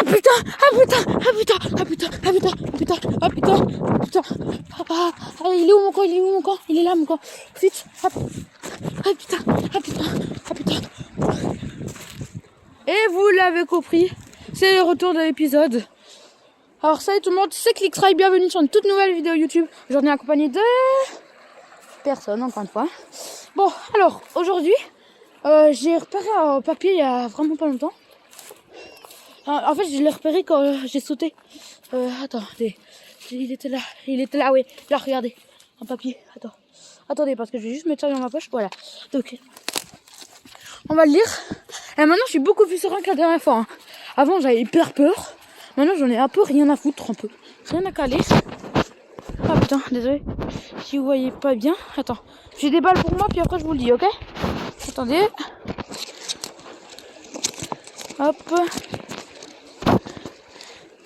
Ah putain, ah putain, ah putain, ah putain, ah putain, ah putain, ah putain, ah putain. Ah, il est où mon camp? Il est où mon camp? Il est là mon camp. Vite, hop. Ah putain, ah putain, ah putain. Et vous l'avez compris, c'est le retour de l'épisode. Alors salut tout le monde, c'est Clickstry, bienvenue sur une toute nouvelle vidéo YouTube. J'en ai accompagné de personnes encore une fois. Bon, alors aujourd'hui, j'ai repéré un papier il y a vraiment pas longtemps. En fait, je l'ai repéré quand j'ai sauté. Attendez, il était là, oui. Là, regardez, un papier. Attendez, parce que je vais juste mettre ça dans ma poche. Voilà. Donc, on va le lire. Et maintenant, je suis beaucoup plus serein que la dernière fois. Hein. Avant, j'avais hyper peur. Maintenant, j'en ai un peu rien à foutre, un peu. Rien à caler. Ah putain, désolé. Si vous voyez pas bien. Attends, j'ai des balles pour moi, puis après, je vous le dis, ok? Attendez. Hop.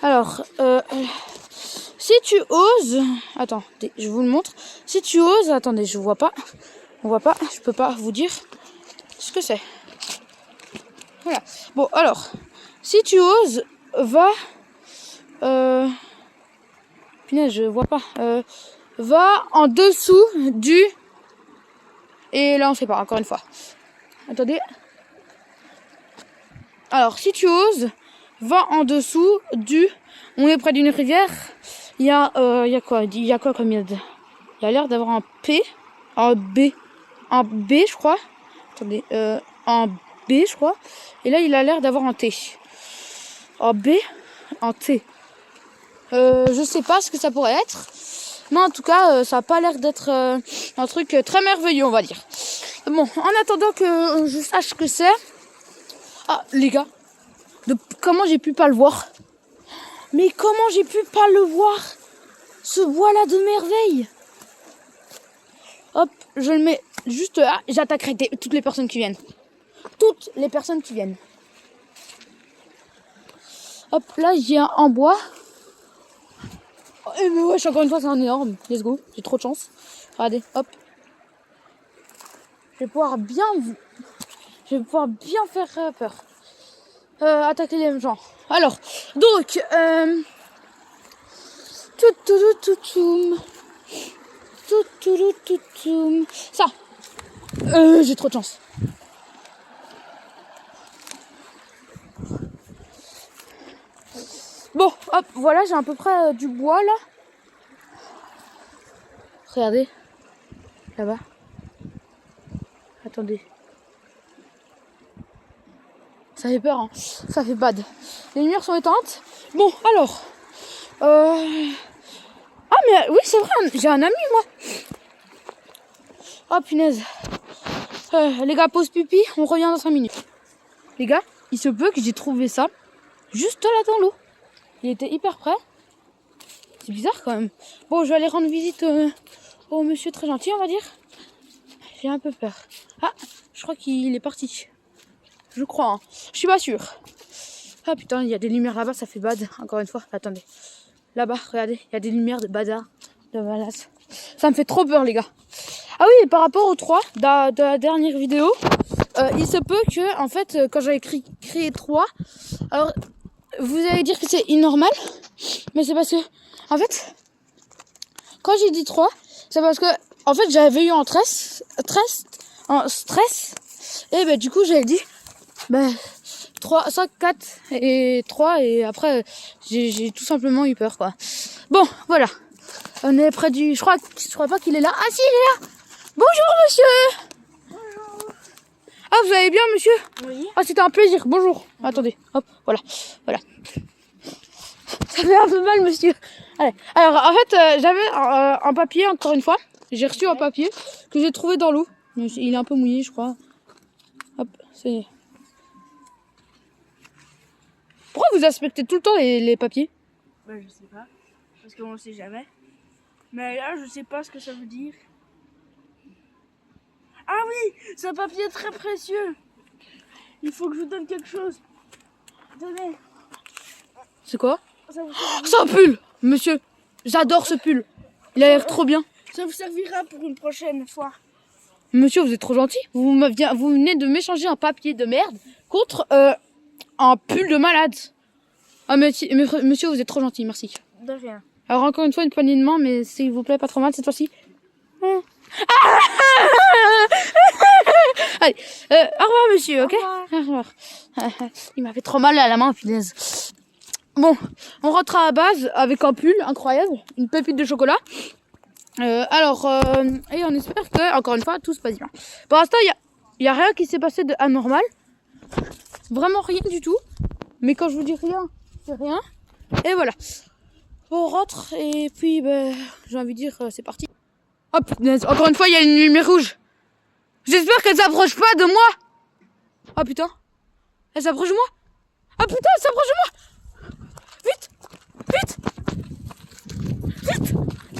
Alors, si tu oses... Attendez, je vous le montre. Si tu oses... Attendez, je vois pas. On voit pas, je peux pas vous dire ce que c'est. Voilà. Bon, alors, si tu oses, va... Punaise, je vois pas. Va en dessous du... Et là, on sait pas, encore une fois. Attendez. Alors, si tu oses, va en dessous du... On est près d'une rivière. Il y a quoi? Il y a quoi comme il y a l'air d'avoir un P, un B, je crois. Attendez, un B, je crois. Et là, il a l'air d'avoir un T. Un B, un T. Je sais pas ce que ça pourrait être. Mais en tout cas, ça a pas l'air d'être un truc très merveilleux, on va dire. Bon, en attendant que je sache ce que c'est. Ah, les gars, comment j'ai pu pas le voir? Mais comment j'ai pu pas le voir? Ce bois-là de merveille. Hop, je le mets juste là. J'attaquerai toutes les personnes qui viennent. Toutes les personnes qui viennent. Hop, là j'ai un en bois. Et mais wesh, encore une fois, c'est un énorme. Let's go, j'ai trop de chance. Regardez, hop. Je vais pouvoir bien faire peur. Attaquer les gens. Alors, donc, ça. J'ai trop de chance. Bon, hop, voilà, j'ai à peu près du bois là. Regardez, là-bas. Attendez. Ça fait peur, hein. Ça fait bad. Les lumières sont éteintes. Bon, alors. Ah, mais oui, c'est vrai, j'ai un ami, moi. Oh, punaise. Les gars, pause pipi, on revient dans 5 minutes. Les gars, il se peut que j'ai trouvé ça juste là dans l'eau. Il était hyper près. C'est bizarre quand même. Bon, je vais aller rendre visite au monsieur très gentil, on va dire. J'ai un peu peur. Ah, je crois qu'il est parti. Je crois, hein. Je suis pas sûre. Ah putain, il y a des lumières là-bas, ça fait bad. Encore une fois, attendez. Là-bas, regardez, il y a des lumières de bazar, de malasse. Ça me fait trop peur, les gars. Ah oui, et par rapport aux 3 de la dernière vidéo, il se peut que, en fait, quand j'avais créé 3, alors, vous allez dire que c'est inormal, mais c'est parce que, en fait, quand j'ai dit 3, c'est parce que, en fait, j'avais eu un stress, et ben, du coup, j'avais dit, 3, 5, 4 et 3, et après, j'ai tout simplement eu peur, quoi. Bon, voilà. On est près du... Je crois pas qu'il est là. Ah si, il est là. Bonjour, monsieur. Bonjour. Ah, vous allez bien, monsieur? Oui. Ah, c'était un plaisir. Bonjour. Attendez, hop, voilà. Ça fait un peu mal, monsieur. Allez. Alors, en fait, j'avais un papier, encore une fois. J'ai reçu un papier que j'ai trouvé dans l'eau. Il est un peu mouillé, je crois. Hop, c'est... Pourquoi vous inspectez tout le temps les papiers? Bah, je sais pas. Parce qu'on ne sait jamais. Mais là, je sais pas ce que ça veut dire. Ah oui, c'est un papier très précieux. Il faut que je vous donne quelque chose. Tenez. C'est quoi? Ça vous C'est un pull, monsieur. J'adore ce pull. Il a l'air trop bien. Ça vous servira pour une prochaine fois. Monsieur, vous êtes trop gentil. Vous venez de m'échanger un papier de merde contre un pull de malade. Ah, monsieur, vous êtes trop gentil, merci. De rien. Alors, encore une fois, une poignée de main, mais s'il vous plaît, pas trop mal cette fois-ci. Allez, au revoir, monsieur, ok? Au revoir. Il m'avait trop mal à la main, punaise. Bon, on rentre à la base avec un pull incroyable, une pépite de chocolat. Et on espère que, encore une fois, tout se passe bien. Pour l'instant, il y a rien qui s'est passé de anormal. Vraiment rien du tout. Mais quand je vous dis rien, c'est rien. Et voilà. On rentre et puis, j'ai envie de dire, c'est parti. Oh putain, encore une fois, il y a une lumière rouge. J'espère qu'elle s'approche pas de moi. Oh putain. Elle s'approche de moi. Oh putain, elle s'approche de moi. Vite. Vite.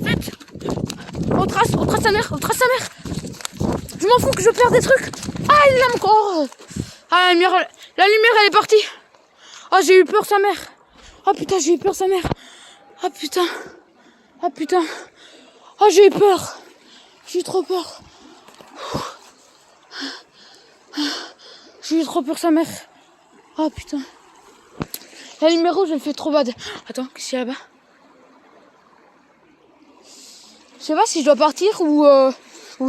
Vite. On trace sa mère. Je m'en fous que je perds des trucs. Ah, il l'a encore. Ah, la lumière, elle est partie. Oh, j'ai eu peur, sa mère. Oh putain, j'ai eu peur, sa mère. Oh putain. Oh, j'ai eu peur. J'ai eu trop peur. J'ai eu trop peur, sa mère. Oh putain. La lumière rouge, elle fait trop bad. Attends, qu'est-ce qu'il y a là-bas? Je sais pas si je dois partir ou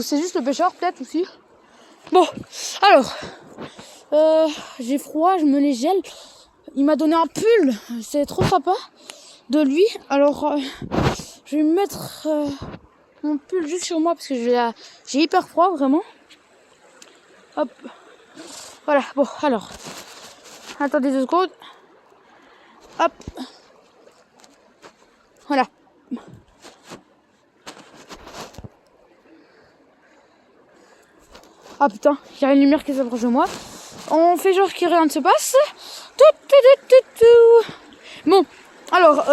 c'est juste le pêcheur, peut-être aussi. Bon, alors. J'ai froid, je me les gèle. Il m'a donné un pull. C'est trop sympa de lui. Alors, je vais mettre mon pull juste sur moi parce que j'ai hyper froid, vraiment. Hop. Voilà, bon, alors. Attendez 2 secondes. Hop. Voilà. Ah putain, il y a une lumière qui s'approche de moi. On fait genre que rien ne se passe. Bon, alors,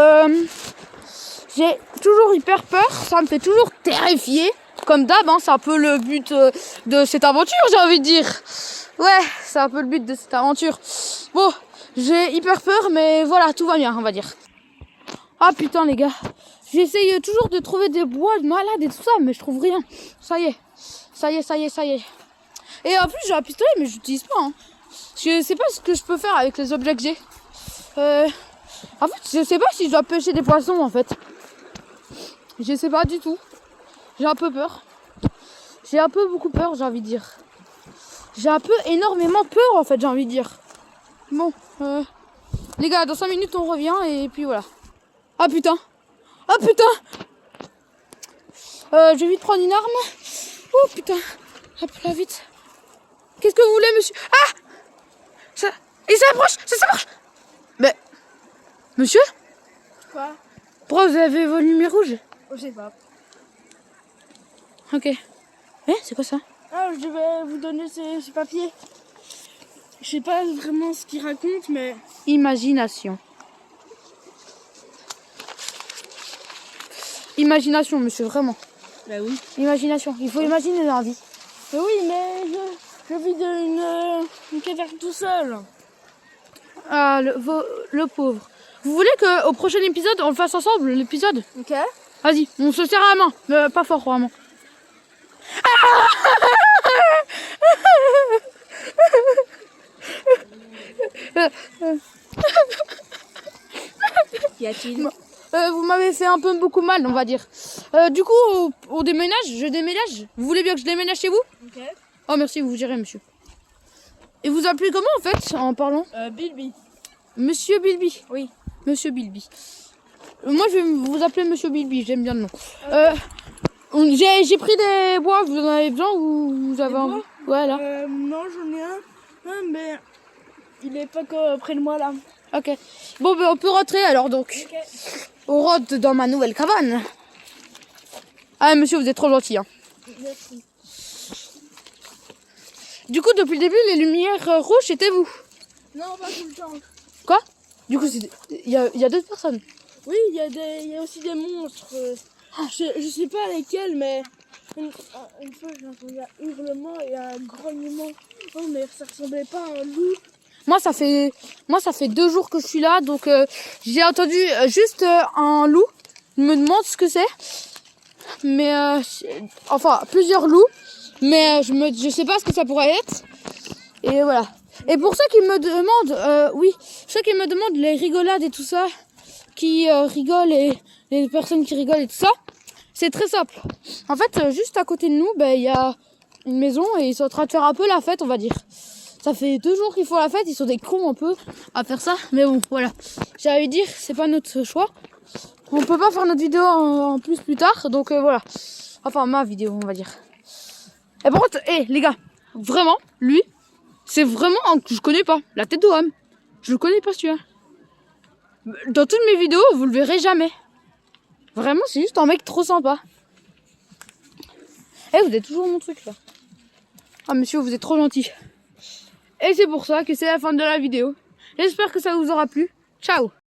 j'ai toujours hyper peur. Ça me fait toujours terrifier. Comme d'hab, hein, c'est un peu le but de cette aventure, j'ai envie de dire. Ouais, c'est un peu le but de cette aventure. Bon, j'ai hyper peur, mais voilà, tout va bien, on va dire. Ah putain, les gars. J'essaye toujours de trouver des bois de malade et tout ça, mais je trouve rien. Ça y est. Et en plus, j'ai un pistolet, mais je l'utilise pas. Hein. Je sais pas ce que je peux faire avec les objets que j'ai. En fait, je sais pas si je dois pêcher des poissons, en fait. Je sais pas du tout. J'ai un peu peur. J'ai un peu beaucoup peur, j'ai envie de dire. J'ai un peu énormément peur, en fait, j'ai envie de dire. Bon, les gars, dans 5 minutes, on revient, et puis voilà. Ah putain. Je vais vite prendre une arme. Oh putain. Hop là, vite. Qu'est-ce que vous voulez, monsieur? Ah! Il s'approche. Mais, monsieur? Quoi? Pourquoi vous avez vos lumières rouges? Je sais pas. Ok. C'est quoi ça? Ah, je vais vous donner ces papiers. Je sais pas vraiment ce qu'ils racontent, mais... Imagination, monsieur, vraiment. Bah oui. Imagination. Il faut imaginer dans la vie. Mais oui, mais je vis une caverne tout seul. Ah, le pauvre. Vous voulez qu'au prochain épisode, on le fasse ensemble, l'épisode? Ok. Vas-y, on se serre à la main. Pas fort, vraiment. Qu'y a-t-il? Vous m'avez fait un peu beaucoup mal, on va dire. Du coup, on déménage, je déménage. Vous voulez bien que je déménage chez vous? Ok. Oh merci, vous gérez, monsieur. Et vous appelez comment en fait, en parlant? Bilby. Monsieur Bilby. Oui. Monsieur Bilby. Moi je vais vous appeler Monsieur Bilby, j'aime bien le nom. J'ai pris des bois, vous en avez besoin ou vous avez envie? Ouais là. Non, j'en ai un, mais il est pas que près de moi là. Ok. Bon on peut rentrer alors donc. Ok. On rentre dans ma nouvelle cabane. Ah monsieur, vous êtes trop gentil. Hein. Merci. Du coup, depuis le début, les lumières rouges, c'était vous? Non, pas tout le temps. Quoi? Du coup, il y a d'autres personnes? Oui, il y a aussi des monstres. Je sais pas lesquels, mais une fois j'ai entendu un hurlement et un grognement. Oh, mais ça ressemblait pas à un loup. Moi, ça fait 2 jours que je suis là, donc j'ai entendu juste un loup. Je me demande ce que c'est. Mais, enfin, plusieurs loups. Mais je sais pas ce que ça pourrait être. Et voilà. Et pour ceux qui me demandent, oui, ceux qui me demandent les rigolades et tout ça, qui rigolent et les personnes qui rigolent et tout ça, c'est très simple. En fait, juste à côté de nous, il y a une maison et ils sont en train de faire un peu la fête, on va dire. Ça fait 2 jours qu'ils font la fête, ils sont des cons un peu à faire ça. Mais bon, voilà. J'ai envie de dire, c'est pas notre choix. On peut pas faire notre vidéo en plus tard, donc voilà. Enfin, ma vidéo, on va dire. Et par contre, les gars, vraiment, lui, c'est vraiment un que je connais pas. La tête d'Oham. Je le connais pas celui-là. Dans toutes mes vidéos, vous le verrez jamais. Vraiment, c'est juste un mec trop sympa. Vous êtes toujours mon truc là. Ah monsieur, vous êtes trop gentil. Et c'est pour ça que c'est la fin de la vidéo. J'espère que ça vous aura plu. Ciao.